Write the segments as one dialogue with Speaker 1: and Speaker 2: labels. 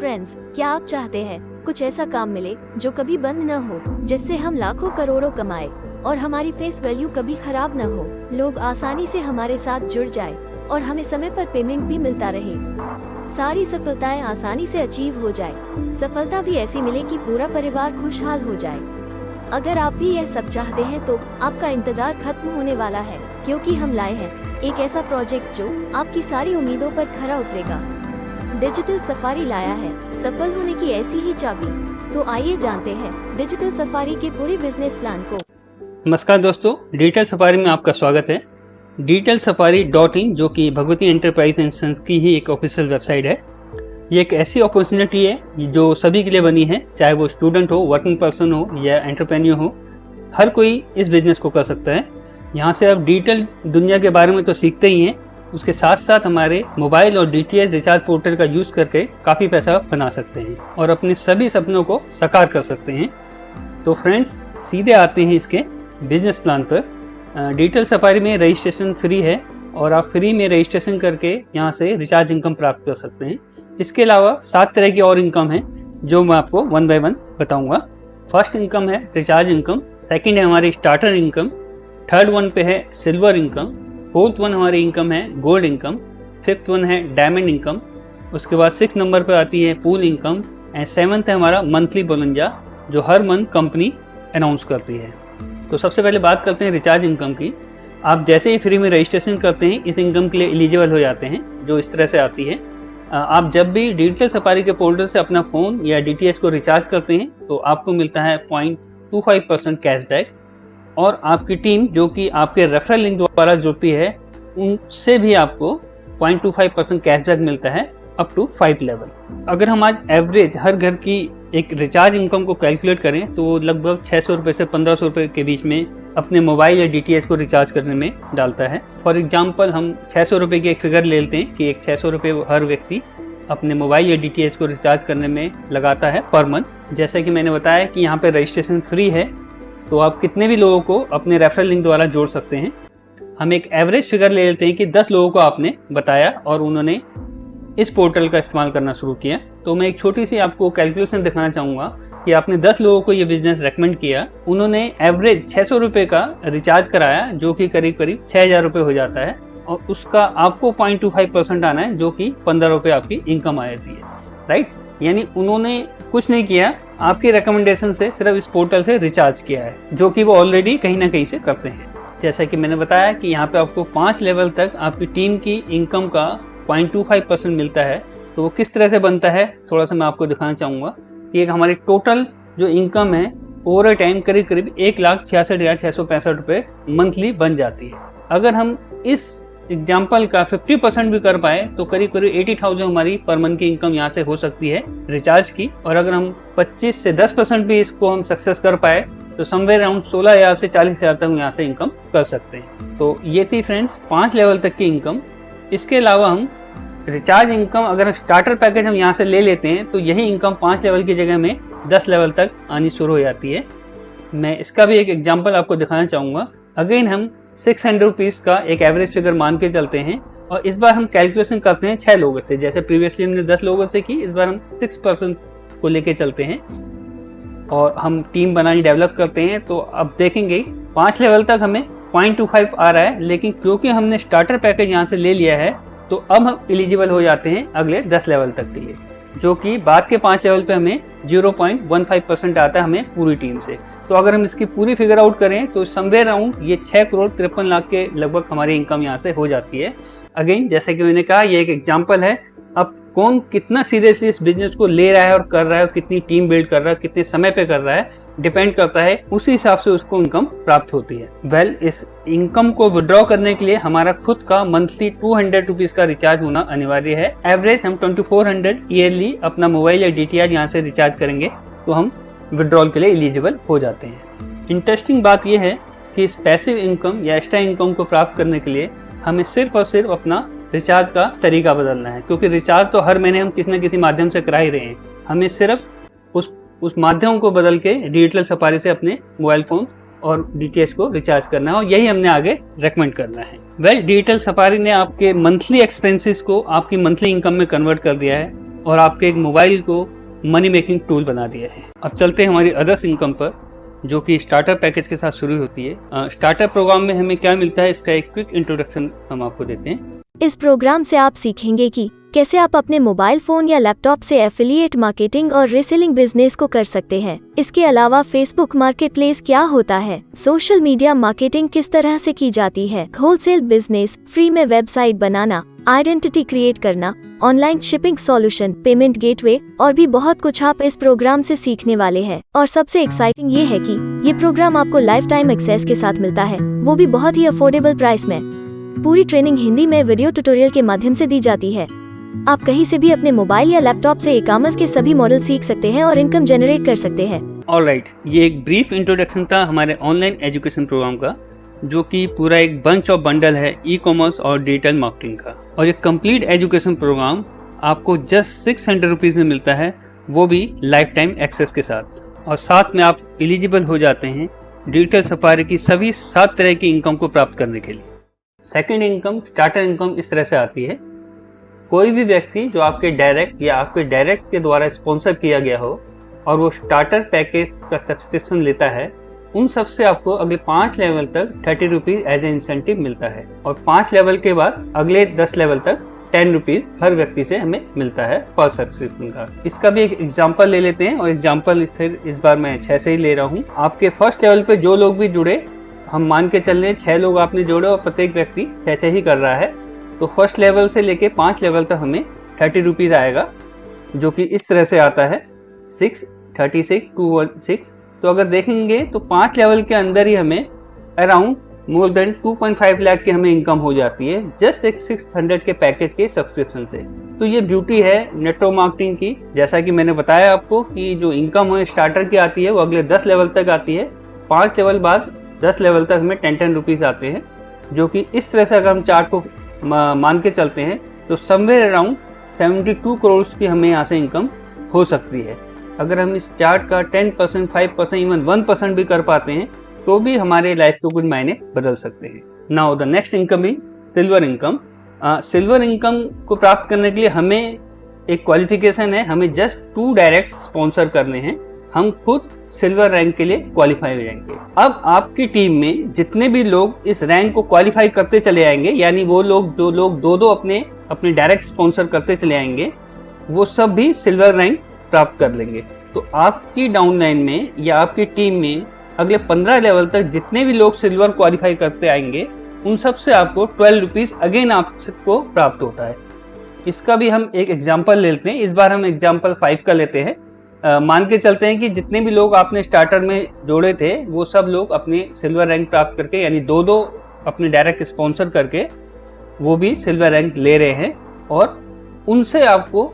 Speaker 1: Friends, क्या आप चाहते हैं कुछ ऐसा काम मिले जो कभी बंद न हो, जिससे हम लाखों करोड़ों कमाए और हमारी फेस वैल्यू कभी खराब न हो, लोग आसानी से हमारे साथ जुड़ जाए और हमें समय पर पेमेंट भी मिलता रहे, सारी सफलताएं आसानी से अचीव हो जाए, सफलता भी ऐसी मिले कि पूरा परिवार खुशहाल हो जाए। अगर आप भी यह सब चाहते हैं तो आपका इंतजार खत्म होने वाला है, क्योंकि हम लाए हैं एक ऐसा प्रोजेक्ट जो आपकी सारी उम्मीदों पर खरा उतरेगा। डिजिटल सफारी लाया है सफल होने की ऐसी ही चाबी। तो आइए जानते हैं डिजिटल सफारी के पूरे बिजनेस प्लान को।
Speaker 2: नमस्कार दोस्तों, डिजिटल सफारी में आपका स्वागत है। डिजिटल सफारी.in जो कि भगवती एंटरप्राइज एंड सन्स की ही एक ऑफिशियल वेबसाइट है। ये एक ऐसी अपॉर्चुनिटी है जो सभी के लिए बनी है, चाहे वो स्टूडेंट हो, वर्किंग पर्सन हो या एंटरप्रेन्योर हो, हर कोई इस बिजनेस को कर सकता है। यहाँ से आप डिजिटल दुनिया के बारे में तो सीखते ही हैं, उसके साथ साथ हमारे मोबाइल और DTH रिचार्ज पोर्टल का यूज करके काफ़ी पैसा बना सकते हैं और अपने सभी सपनों को साकार कर सकते हैं। तो फ्रेंड्स, सीधे आते हैं इसके बिजनेस प्लान पर। डिजिटल सफारी में रजिस्ट्रेशन फ्री है और आप फ्री में रजिस्ट्रेशन करके यहाँ से रिचार्ज इनकम प्राप्त कर सकते हैं। इसके अलावा 7 तरह की और इनकम है जो मैं आपको 1 बाय 1 बताऊंगा। फर्स्ट इनकम है रिचार्ज इनकम, सेकंड है हमारी स्टार्टर इनकम, थर्ड वन पे है सिल्वर इनकम, फोर्थ वन हमारी इनकम है गोल्ड इनकम, फिफ्थ वन है डायमंड इनकम, उसके बाद 6 नंबर पर आती है पूल इनकम एंड 7th है हमारा मंथली बोनंजा जो हर मंथ कंपनी अनाउंस करती है। तो सबसे पहले बात करते हैं रिचार्ज इनकम की। आप जैसे ही फ्री में रजिस्ट्रेशन करते हैं इस इनकम के लिए एलिजिबल हो जाते हैं, जो इस तरह से आती है। आप जब भी डिजिटल सफारी के पोर्टल से अपना फ़ोन या DTH को रिचार्ज करते हैं तो आपको मिलता है 0.25% कैशबैक और आपकी टीम जो कि आपके रेफरल लिंक द्वारा जुड़ती है उनसे भी आपको 0.25% कैशबैक मिलता है अप टू 5 लेवल। अगर हम आज एवरेज हर घर की एक रिचार्ज इनकम को कैलकुलेट करें तो वो लगभग 600 रुपये से 1500 रुपये के बीच में अपने मोबाइल या DTH को रिचार्ज करने में डालता है। फॉर एग्जांपल हम 600 रुपये की एक फिगर ले लेते हैं कि एक 600 रुपये हर व्यक्ति अपने मोबाइल या DTH को रिचार्ज करने में लगाता है पर मंथ। जैसे कि मैंने बताया कि यहाँ पे रजिस्ट्रेशन फ्री है, तो आप कितने भी लोगों को अपने रेफरल लिंक द्वारा जोड़ सकते हैं। हम एक एवरेज फिगर ले लेते हैं कि 10 लोगों को आपने बताया और उन्होंने इस पोर्टल का इस्तेमाल करना शुरू किया। तो मैं एक छोटी सी आपको कैलकुलेशन दिखाना चाहूँगा कि आपने 10 लोगों को ये बिजनेस रेकमेंड किया, उन्होंने एवरेज 600 रुपये का रिचार्ज कराया जो कि करीब करीब 6000 रुपये हो जाता है और उसका आपको 0.25% आना है जो कि 15 रुपये आपकी इनकम आ जाती है, राइट। यानी उन्होंने कुछ नहीं किया, आपकी रिकमेंडेशन से सिर्फ इस पोर्टल से रिचार्ज किया है, जो कि वो ऑलरेडी कहीं ना कहीं से करते हैं। जैसा कि मैंने बताया कि यहाँ पे आपको 5 लेवल तक आपकी टीम की इनकम का 0.25% मिलता है। तो वो किस तरह से बनता है थोड़ा सा मैं आपको दिखाना चाहूँगा कि एक हमारी टोटल जो इनकम है ओवर टाइम करीब करीब 1,66,665 रुपये मंथली बन जाती है। अगर हम इस एग्जाम्पल का 50% भी कर पाए तो करीब करीब 80,000 हमारी पर मंथ की इनकम यहाँ से हो सकती है रिचार्ज की। और अगर हम 25 से 10% भी इसको हम सक्सेस कर पाए तो समवेयर अराउंड 16,000 से 40,000 तक यहाँ से इनकम कर सकते हैं। तो ये थी फ्रेंड्स 5 लेवल तक की इनकम। इसके अलावा हम रिचार्ज इनकम अगर स्टार्टर पैकेज हम यहाँ से ले लेते हैं तो यही इनकम 5 लेवल की जगह में 10 लेवल तक आनी शुरू हो जाती है। मैं इसका भी एक एग्जांपल आपको दिखाना चाहूँगा। अगेन हम 600 रुपीज़ का एक एवरेज फिगर मान के चलते हैं और इस बार हम कैलकुलेशन करते हैं 6 लोगों से। जैसे प्रीवियसली हमने 10 लोगों से की, इस बार हम 6% को लेके चलते हैं और हम टीम बनानी डेवलप करते हैं। तो अब देखेंगे 5 लेवल तक हमें 0.25 आ रहा है, लेकिन क्योंकि हमने स्टार्टर पैकेज यहाँ से ले लिया है तो अब हम एलिजिबल हो जाते हैं अगले 10 लेवल तक के लिए, जो कि बाद के 5 लेवल पे हमें 0.15% आता है हमें पूरी टीम से। तो अगर हम इसकी पूरी फिगर आउट करें तो समवेयर अराउंड ये 6,53,00,000 के लगभग हमारी इनकम यहाँ से हो जाती है। अगेन जैसे कि मैंने कहा ये एक एग्जाम्पल है। अब कौन कितना सीरियसली इस बिजनेस को ले रहा है और कर रहा है और कितनी टीम बिल्ड कर रहा है, कितने समय पे कर रहा है, डिपेंड करता है, उसी हिसाब से उसको इनकम प्राप्त होती है। वेल, इस इनकम को विड्रॉ करने के लिए हमारा खुद का मंथली 200 रुपीज का रिचार्ज होना अनिवार्य है। एवरेज हम 2400 ईयरली अपना मोबाइल या DTH यहाँ से रिचार्ज करेंगे तो हम विड्रॉल के लिए एलिजिबल हो जाते हैं। इंटरेस्टिंग बात यह है कि इस पैसिव इनकम या एक्स्ट्रा इनकम को प्राप्त करने के लिए हमें सिर्फ और सिर्फ अपना रिचार्ज का तरीका बदलना है, क्योंकि रिचार्ज तो हर महीने हम किसी न किसी माध्यम से करा ही रहे हैं। हमें सिर्फ उस माध्यम को बदल के डिजिटल सफारी से अपने मोबाइल फोन और DTH को रिचार्ज करना है और यही हमने आगे रेकमेंड करना है। वेल, डिजिटल सफारी ने आपके मंथली एक्सपेंसेस को आपकी मंथली इनकम में कन्वर्ट कर दिया है। और आपके एक मोबाइल को मनी मेकिंग टूल बना दिया है। अब चलते हैं हमारी अदर्स इनकम पर, जो कि स्टार्टर पैकेज के साथ शुरू होती है। स्टार्टर प्रोग्राम में हमें क्या मिलता है, इसका एक क्विक इंट्रोडक्शन हम आपको देते हैं।
Speaker 1: इस प्रोग्राम से आप सीखेंगे कि कैसे आप अपने मोबाइल फोन या लैपटॉप से एफिलिएट मार्केटिंग और रीसेलिंग बिजनेस को कर सकते हैं। इसके अलावा फेसबुक मार्केटप्लेस क्या होता है, सोशल मीडिया मार्केटिंग किस तरह से की जाती है, होलसेल बिजनेस, फ्री में वेबसाइट बनाना, आइडेंटिटी क्रिएट करना, online shipping solution, payment gateway और भी बहुत कुछ आप इस प्रोग्राम से सीखने वाले हैं। और सबसे एक्साइटिंग ये है कि ये प्रोग्राम आपको लाइफ टाइम एक्सेस के साथ मिलता है, वो भी बहुत ही अफोर्डेबल प्राइस में। पूरी ट्रेनिंग हिंदी में वीडियो ट्यूटोरियल के माध्यम से दी जाती है। आप कहीं से भी अपने मोबाइल या लैपटॉप से ई-कॉमर्स के सभी मॉडल सीख सकते हैं और इनकम जनरेट कर सकते हैं।
Speaker 2: ऑलराइट, ये एक ब्रीफ इंट्रोडक्शन था हमारे ऑनलाइन एजुकेशन प्रोग्राम का, जो कि पूरा एक बंच ऑफ बंडल है ई कॉमर्स और डिजिटल मार्केटिंग का। और ये कंप्लीट एजुकेशन प्रोग्राम आपको जस्ट 600 रुपीज़ में मिलता है, वो भी लाइफ टाइम एक्सेस के साथ। और साथ में आप एलिजिबल हो जाते हैं डिजिटल सफारी की सभी 7 तरह की इनकम को प्राप्त करने के लिए। सेकेंड इनकम, स्टार्टर इनकम इस तरह से आती है। कोई भी व्यक्ति जो आपके डायरेक्ट या आपके डायरेक्ट के द्वारा स्पॉन्सर किया गया हो और वो स्टार्टर पैकेज का सब्सक्रिप्शन लेता है, उन सब से आपको अगले 5 लेवल तक 30 रुपीज एज ए इंसेंटिव मिलता है। और 5 लेवल के बाद अगले 10 लेवल तक 10 रुपीज हर व्यक्ति से हमें मिलता है पर सब्सक्रिप्शन का। इसका भी एक एग्जांपल ले लेते हैं, और एग्जांपल इस बार मैं 6 से ही ले रहा हूँ। आपके फर्स्ट लेवल पे जो लोग भी जुड़े, हम मान के चल रहे हैं 6 लोग आपने जोड़े और प्रत्येक व्यक्ति 6 ही कर रहा है, तो फर्स्ट लेवल से लेके 5 लेवल तक हमें 30 रुपीज आएगा, जो कि इस तरह से आता है 6, 36, 216। तो अगर देखेंगे तो 5 लेवल के अंदर ही हमें अराउंड मोर देन 2.5 लाख की हमें इनकम हो जाती है, जस्ट एक 600 के पैकेज के सब्सक्रिप्शन से। तो ये ब्यूटी है नेटवर्क मार्केटिंग की। जैसा कि मैंने बताया आपको कि जो इनकम है स्टार्टर की आती है वो अगले 10 लेवल तक आती है, 5 लेवल बाद 10 लेवल तक हमें 10 रुपीज आते हैं, जो कि इस तरह से अगर हम चार्ट को मान के चलते हैं तो समवेयर अराउंड 72 करोड़ की हमें यहाँ से इनकम हो सकती है। अगर हम इस चार्ट का 10%, 5%, इवन 1% भी कर पाते हैं तो भी हमारे लाइफ को कुछ मायने बदल सकते हैं। Now the next income is silver income. Silver income को प्राप्त करने के लिए हमें एक क्वालिफिकेशन है, हमें जस्ट 2 डायरेक्ट स्पॉन्सर करने हैं, हम खुद सिल्वर रैंक के लिए क्वालिफाई हो जाएंगे। अब आपकी टीम में जितने भी लोग इस रैंक को क्वालिफाई करते चले आएंगे, यानी वो लोग जो लोग दो अपने डायरेक्ट स्पॉन्सर करते चले आएंगे, वो सब भी सिल्वर रैंक प्राप्त कर लेंगे। तो आपकी डाउनलाइन में या आपकी टीम में अगले 15 लेवल तक जितने भी लोग सिल्वर क्वालिफाई करते आएंगे, उन सब से आपको 12 रुपीज अगेन आपको प्राप्त होता है। इसका भी हम एक एग्जाम्पल लेते हैं। इस बार हम एग्जाम्पल 5 का लेते हैं। मान के चलते हैं कि जितने भी लोग आपने स्टार्टर में जोड़े थे वो सब लोग अपने सिल्वर रैंक प्राप्त करके, यानी 2 अपने डायरेक्ट स्पॉन्सर करके वो भी सिल्वर रैंक ले रहे हैं, और उनसे आपको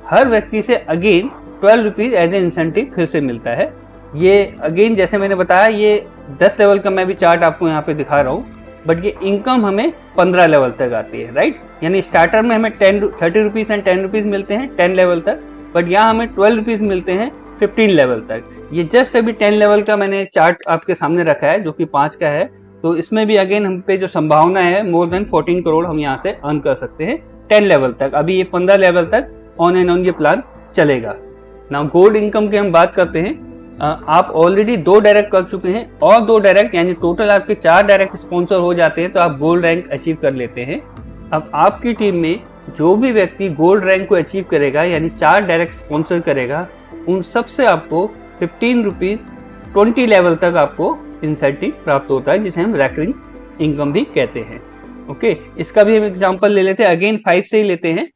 Speaker 2: हर व्यक्ति से again 12 rupees as a incentive फिर से मिलता है। ये अगेन जैसे मैंने बताया, ये 10 लेवल का मैं भी चार्ट आपको यहाँ पे दिखा रहा हूँ, बट ये इनकम हमें 15 लेवल तक आती है, राइट। यानी स्टार्टर में हमें 30 रुपीज एंड 10 रुपीज मिलते हैं 10 लेवल तक, बट यहाँ हमें 12 रुपीज मिलते हैं 15 लेवल तक। ये जस्ट अभी 10 लेवल का मैंने चार्ट आपके सामने रखा है, जो कि 5 का है। तो इसमें भी अगेन हम पे जो संभावना है मोर देन 14 करोड़ हम यहाँ से अर्न कर सकते हैं 10 लेवल तक। अभी ये 15 लेवल तक ऑन एंड ऑन ये प्लान चलेगा। नाउ गोल्ड इनकम की हम बात करते हैं। आप ऑलरेडी 2 डायरेक्ट कर चुके हैं और 2 डायरेक्ट, यानी टोटल आपके 4 डायरेक्ट स्पॉन्सर हो जाते हैं, तो आप गोल्ड रैंक अचीव कर लेते हैं। अब आपकी टीम में जो भी व्यक्ति गोल्ड रैंक को अचीव करेगा, यानी 4 डायरेक्ट स्पॉन्सर करेगा, उन सब से आपको 15 रुपीज 20 लेवल तक आपको इंसेंटिव प्राप्त होता है, जिसे हम रैकरिंग इनकम भी कहते हैं। ओके, इसका भी हम एग्जांपल ले लेते हैं, अगेन 5 से ही लेते हैं,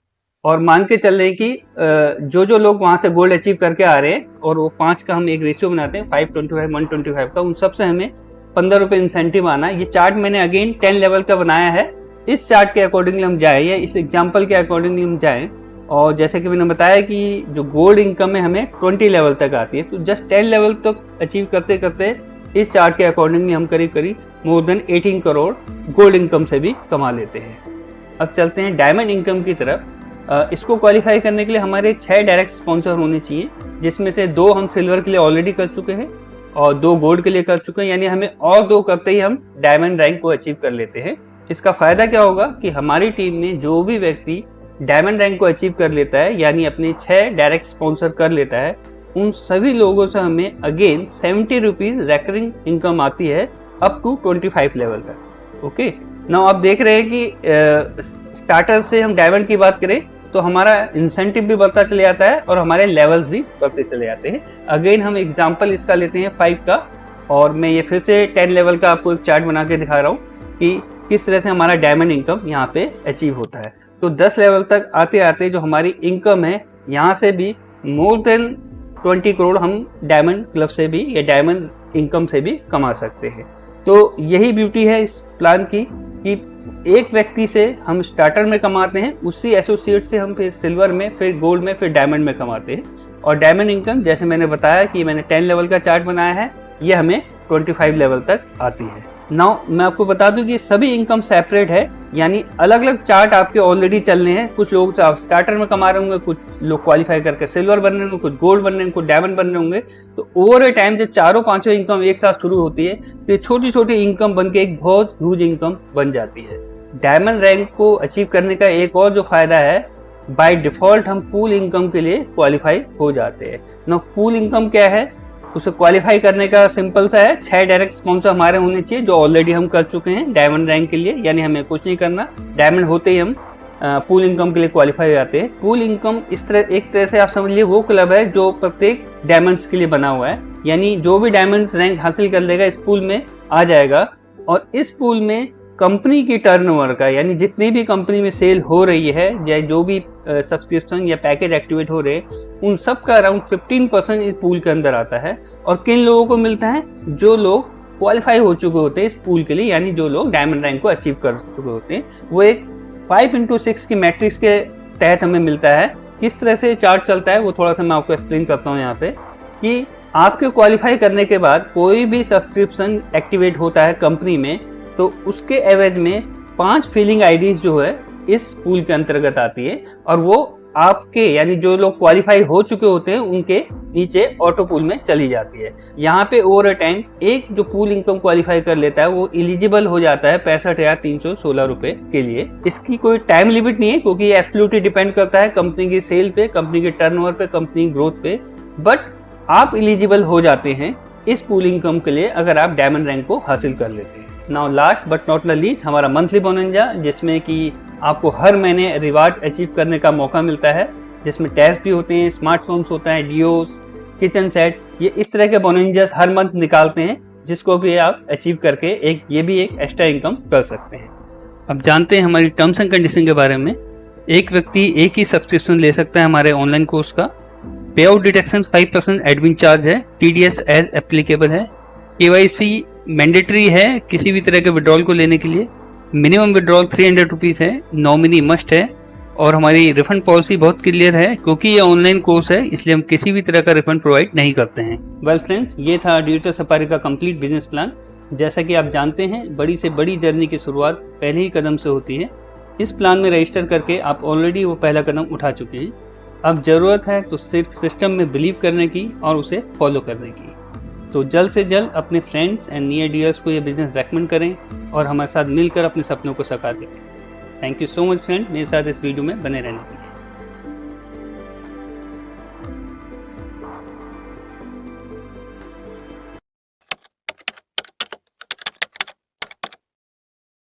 Speaker 2: और मान के चल रहे हैं कि जो लोग वहां से गोल्ड अचीव करके आ रहे हैं, और वो 5 का हम एक रेशियो बनाते हैं 525 125 का, उन सब से हमें 15 रुपए इंसेंटिव आना है। ये चार्ट मैंने अगेन 10 लेवल का बनाया है। इस चार्ट के अकॉर्डिंगली हम जाए, या इस एग्जाम्पल के अकॉर्डिंगली हम जाएं, और जैसे कि मैंने बताया कि जो गोल्ड इनकम है हमें 20 लेवल तक आती है, तो जस्ट 10 लेवल तक अचीव करते करते इस चार्ट के अकॉर्डिंगली हम करीब करीब more than 18 crore gold income से भी कमा लेते हैं। अब चलते हैं डायमंड इनकम की तरफ। इसको क्वालिफाई करने के लिए हमारे 6 डायरेक्ट स्पॉन्सर होने चाहिए, जिसमें से 2 हम सिल्वर के लिए ऑलरेडी कर चुके हैं और 2 गोल्ड के लिए कर चुके हैं, यानी हमें और 2 करते ही हम डायमंड रैंक को अचीव कर लेते हैं। इसका फायदा क्या होगा कि हमारी टीम में जो भी व्यक्ति डायमंड रैंक को अचीव कर लेता है, यानी अपने 6 डायरेक्ट स्पॉन्सर कर लेता है, उन सभी लोगों से हमें अगेन 70 रुपीज रेकरिंग इनकम आती है अप टू 25 लेवल तक। ओके, नाउ आप देख रहे हैं कि स्टार्टर से हम डायमंड की बात करें तो हमारा इंसेंटिव भी बढ़ता चले जाता है और हमारे लेवल्स भी बढ़ते चले जाते हैं। अगेन हम एग्जांपल इसका लेते हैं 5 का, और मैं ये फिर से 10 लेवल का आपको एक चार्ट बना के दिखा रहा हूँ कि किस तरह से हमारा डायमंड इनकम यहाँ पे अचीव होता है। तो 10 लेवल तक आते आते जो हमारी इनकम है, यहाँ से भी मोर देन 20 करोड़ हम डायमंड क्लब से भी या डायमंड इनकम से भी कमा सकते हैं। तो यही ब्यूटी है इस प्लान की कि एक व्यक्ति से हम स्टार्टर में कमाते हैं, उसी एसोसिएट से हम फिर सिल्वर में, फिर गोल्ड में, फिर डायमंड में कमाते हैं। और डायमंड इनकम जैसे मैंने बताया कि मैंने 10 लेवल का चार्ट बनाया है, ये हमें 25 लेवल तक आती है। नाउ मैं आपको बता दूं कि सभी इनकम सेपरेट है, यानी अलग अलग चार्ट आपके ऑलरेडी चल रहे हैं। कुछ लोग तो आप स्टार्टर में कमा रहे होंगे, कुछ लोग क्वालिफाई करके सिल्वर बन रहे होंगे, कुछ गोल्ड बन रहे होंगे, कुछ डायमंड बन रहे होंगे। तो ओवर ए टाइम जब चारों पांचों इनकम एक साथ शुरू होती है तो छोटी छोटी इनकम बन के एक बहुत ह्यूज इनकम बन जाती है। डायमंड रैंक को अचीव करने का एक और जो फायदा है, बाय डिफॉल्ट हम पूल इनकम के लिए क्वालिफाई हो जाते हैं। ना पूल इनकम क्या है, उसे क्वालिफाई करने का सिंपल सा है, 6 डायरेक्ट स्पॉन्सर हमारे होने चाहिए जो ऑलरेडी हम कर चुके हैं डायमंड रैंक के लिए, यानी हमें कुछ नहीं करना, डायमंड होते ही हम पूल इनकम के लिए क्वालिफाई हो जाते हैं। पूल इनकम इस तरह, एक तरह से आप समझ लीजिए वो क्लब है जो प्रत्येक डायमंड्स के लिए बना हुआ है, यानी जो भी डायमंड्स रैंक हासिल कर लेगा इस पूल में आ जाएगा। और इस पूल में कंपनी की टर्नओवर का, यानी जितनी भी कंपनी में सेल हो रही है या जो भी सब्सक्रिप्शन या पैकेज एक्टिवेट हो रहे हैं, उन सब का अराउंड 15% इस पूल के अंदर आता है। और किन लोगों को मिलता है, जो लोग क्वालिफाई हो चुके होते हैं इस पूल के लिए, यानी जो लोग डायमंड रैंक को अचीव कर चुके होते हैं। वो एक 5x6 की मैट्रिक्स के तहत हमें मिलता है। किस तरह से चार्ट चलता है वो थोड़ा सा मैं आपको एक्सप्लेन करता हूँ यहाँ पे, कि आपके क्वालिफाई करने के बाद कोई भी सब्सक्रिप्शन एक्टिवेट होता है कंपनी में, तो उसके एवज में 5 फीलिंग आईडीज जो है इस पूल के अंतर्गत आती है, और वो आपके, यानी जो लोग क्वालिफाई हो चुके होते हैं उनके नीचे ऑटो पूल में चली जाती है। यहाँ पे ओवर अ टाइम एक जो पूल इनकम क्वालिफाई कर लेता है वो एलिजिबल हो जाता है 65,316 रुपए के लिए। इसकी कोई टाइम लिमिट नहीं है, क्योंकि ये एब्सोल्युटली डिपेंड करता है कंपनी की सेल पे, कंपनी के टर्नओवर पे, कंपनी ग्रोथ पे। बट आप एलिजिबल हो जाते हैं इस पूल इनकम के लिए अगर आप डायमंड रैंक को हासिल कर लेते हैं। Now last but not the least, हमारा मंथली बोनंजा, जिसमें कि आपको हर महीने रिवार्ड अचीव करने का मौका मिलता है, जिसमें टैब्स भी होते हैं, स्मार्टफोन्स होता है, डियोस, किचन सेट, ये इस तरह के बोनंजास हर मंथ निकालते हैं, जिसको भी आप अचीव करके ये भी एक एक्स्ट्रा इनकम कर सकते हैं। अब जानते हैं हमारी टर्म्स एंड कंडीशन के बारे में। एक व्यक्ति एक ही सब्सक्रिप्शन ले सकता है हमारे ऑनलाइन कोर्स का। पे आउट डिडक्शन 5% एडमिन चार्ज है, TDS एज एप्लीकेबल है, KYC मैंडेटरी है किसी भी तरह के विड्रॉल को लेने के लिए, मिनिमम विड्रॉल 300 रुपीज़ है, नॉमिनी मस्ट है, और हमारी रिफंड पॉलिसी बहुत क्लियर है, क्योंकि ये ऑनलाइन कोर्स है इसलिए हम किसी भी तरह का रिफंड प्रोवाइड नहीं करते हैं। वेल फ्रेंड्स, ये था डिजिटल सफारी का कंप्लीट बिजनेस प्लान। जैसा कि आप जानते हैं, बड़ी से बड़ी जर्नी की शुरुआत पहले ही कदम से होती है। इस प्लान में रजिस्टर करके आप ऑलरेडी वो पहला कदम उठा चुके हैं। अब जरूरत है तो सिर्फ सिस्टम में बिलीव करने की और उसे फॉलो करने की। तो जल्द से जल्द अपने फ्रेंड्स एंड नियर डियर्स को ये बिजनेस रेकमेंड करें और हमारे साथ मिलकर अपने सपनों को साकार करें। Thank you so much friend, मेरे साथ इस वीडियो में बने रहने के लिए।